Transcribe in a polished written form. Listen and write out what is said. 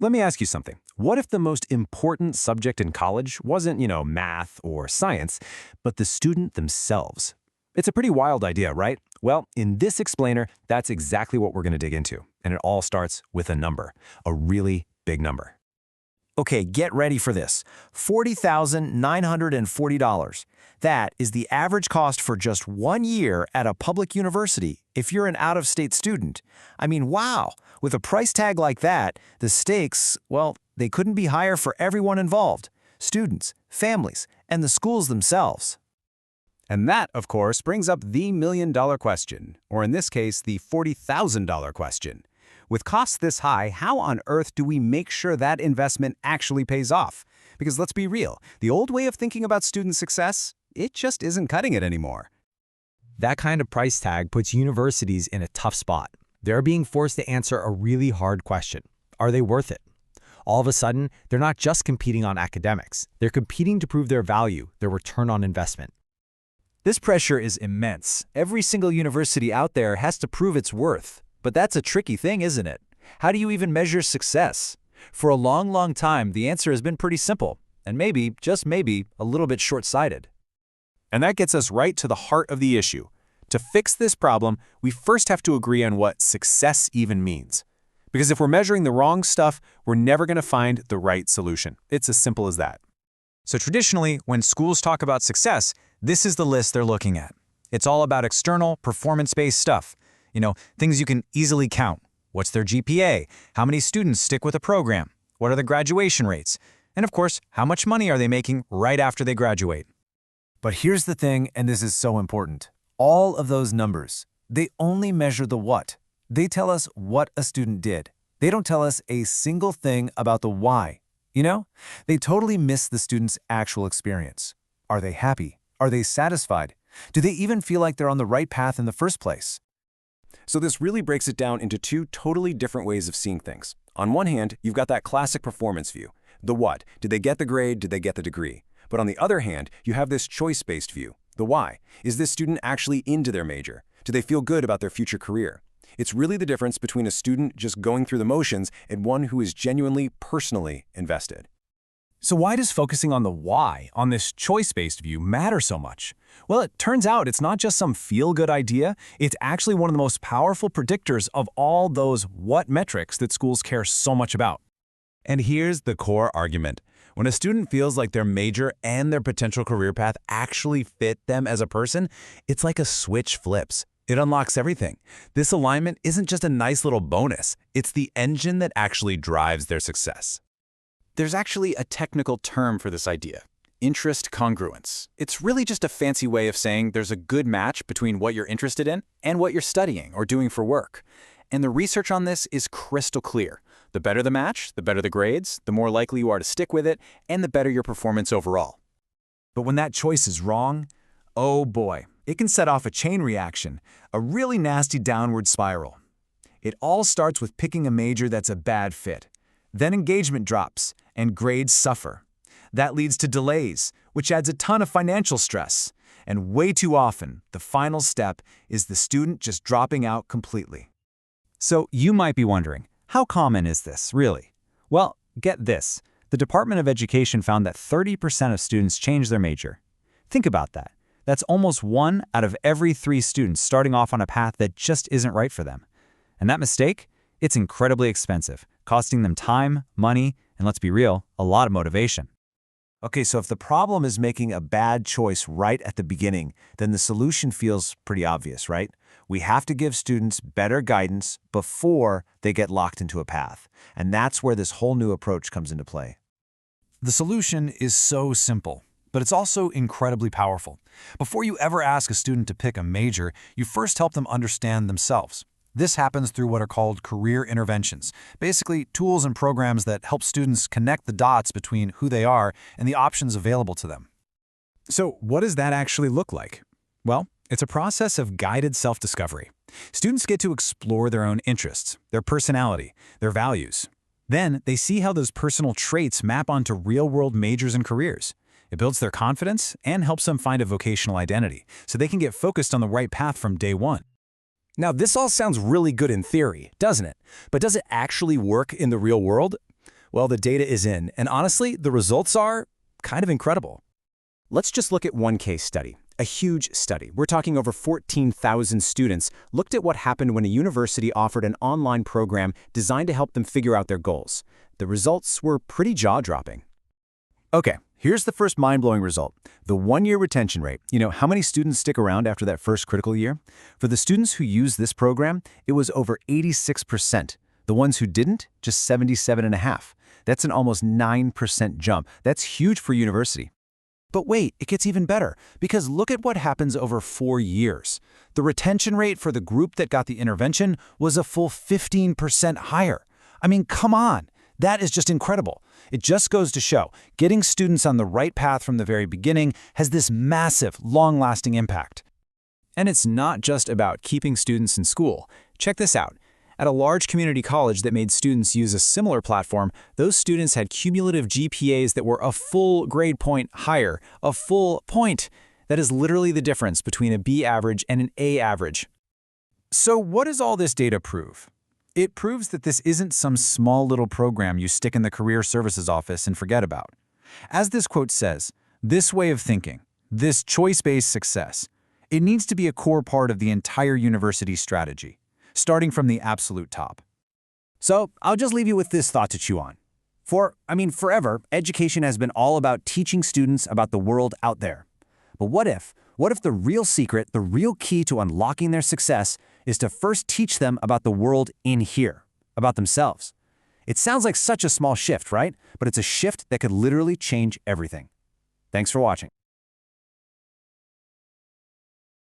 Let me ask you something. What if the most important subject in college wasn't, math or science, but the student themselves? It's a pretty wild idea, right? Well, in this explainer, that's exactly what we're going to dig into. And it all starts with a number, a really big number. Okay, get ready for this. $40,940. That is the average cost for just 1 year at a public university if you're an out-of-state student. I mean, wow! With a price tag like that, the stakes, well, they couldn't be higher for everyone involved. Students, families, and the schools themselves. And that, of course, brings up the million-dollar question, or in this case, the $40,000 question. With costs this high, how on earth do we make sure that investment actually pays off? Because let's be real, the old way of thinking about student success, it just isn't cutting it anymore. That kind of price tag puts universities in a tough spot. They're being forced to answer a really hard question. Are they worth it? All of a sudden, they're not just competing on academics. They're competing to prove their value, their return on investment. This pressure is immense. Every single university out there has to prove its worth. But that's a tricky thing, isn't it? How do you even measure success? For a long time, the answer has been pretty simple, and maybe, just maybe, a little bit short-sighted. And that gets us right to the heart of the issue. To fix this problem, we first have to agree on what success even means. Because if we're measuring the wrong stuff, we're never going to find the right solution. It's as simple as that. So traditionally, when schools talk about success, this is the list they're looking at. It's all about external, performance-based stuff. Things you can easily count. What's their GPA? How many students stick with a program? What are the graduation rates? And of course, how much money are they making right after they graduate? But here's the thing, and this is so important. All of those numbers, they only measure the what. They tell us what a student did. They don't tell us a single thing about the why. They totally miss the student's actual experience. Are they happy? Are they satisfied? Do they even feel like they're on the right path in the first place? So this really breaks it down into two totally different ways of seeing things. On one hand, you've got that classic performance view. The what? Did they get the grade? Did they get the degree? But on the other hand, you have this choice-based view. The why? Is this student actually into their major? Do they feel good about their future career? It's really the difference between a student just going through the motions and one who is genuinely, personally invested. So why does focusing on the why, on this choice-based view, matter so much? Well, it turns out it's not just some feel-good idea, it's actually one of the most powerful predictors of all those what metrics that schools care so much about. And here's the core argument. When a student feels like their major and their potential career path actually fit them as a person, it's like a switch flips. It unlocks everything. This alignment isn't just a nice little bonus, it's the engine that actually drives their success. There's actually a technical term for this idea, interest congruence. It's really just a fancy way of saying there's a good match between what you're interested in and what you're studying or doing for work. And the research on this is crystal clear. The better the match, the better the grades, the more likely you are to stick with it, and the better your performance overall. But when that choice is wrong, oh boy, it can set off a chain reaction, a really nasty downward spiral. It all starts with picking a major that's a bad fit. Then engagement drops, and grades suffer. That leads to delays, which adds a ton of financial stress. And way too often, the final step is the student just dropping out completely. So you might be wondering, how common is this, really? Well, get this. The Department of Education found that 30% of students change their major. Think about that. That's almost 1 out of every 3 students starting off on a path that just isn't right for them. And that mistake? It's incredibly expensive, costing them time, money, and let's be real, a lot of motivation. Okay, so if the problem is making a bad choice right at the beginning, then the solution feels pretty obvious, right? We have to give students better guidance before they get locked into a path. And that's where this whole new approach comes into play. The solution is so simple, but it's also incredibly powerful. Before you ever ask a student to pick a major, you first help them understand themselves. This happens through what are called career interventions, basically tools and programs that help students connect the dots between who they are and the options available to them. So what does that actually look like? Well, it's a process of guided self-discovery. Students get to explore their own interests, their personality, their values. Then they see how those personal traits map onto real-world majors and careers. It builds their confidence and helps them find a vocational identity, so they can get focused on the right path from day one. Now, this all sounds really good in theory, doesn't it? But does it actually work in the real world? Well, the data is in, and honestly, the results are kind of incredible. Let's just look at one case study, a huge study. We're talking over 14,000 students looked at what happened when a university offered an online program designed to help them figure out their goals. The results were pretty jaw-dropping. Okay, here's the first mind-blowing result. The one-year retention rate. You know, how many students stick around after that first critical year? For the students who used this program, it was over 86%. The ones who didn't, just 77.5%. That's an almost 9% jump. That's huge for a university. But wait, it gets even better, because look at what happens over 4 years. The retention rate for the group that got the intervention was a full 15% higher. I mean, come on. That is just incredible. It just goes to show, getting students on the right path from the very beginning has this massive, long-lasting impact. And it's not just about keeping students in school. Check this out. At a large community college that made students use a similar platform, those students had cumulative GPAs that were a full grade point higher, a full point. That is literally the difference between a B average and an A average. So what does all this data prove? It proves that this isn't some small little program you stick in the career services office and forget about. As this quote says, this way of thinking, this choice-based success, it needs to be a core part of the entire university strategy, starting from the absolute top. So I'll just leave you with this thought to chew on. Forever, education has been all about teaching students about the world out there. But what if the real secret, the real key to unlocking their success is to first teach them about the world in here, about themselves? It sounds like such a small shift, right? But it's a shift that could literally change everything. Thanks for watching.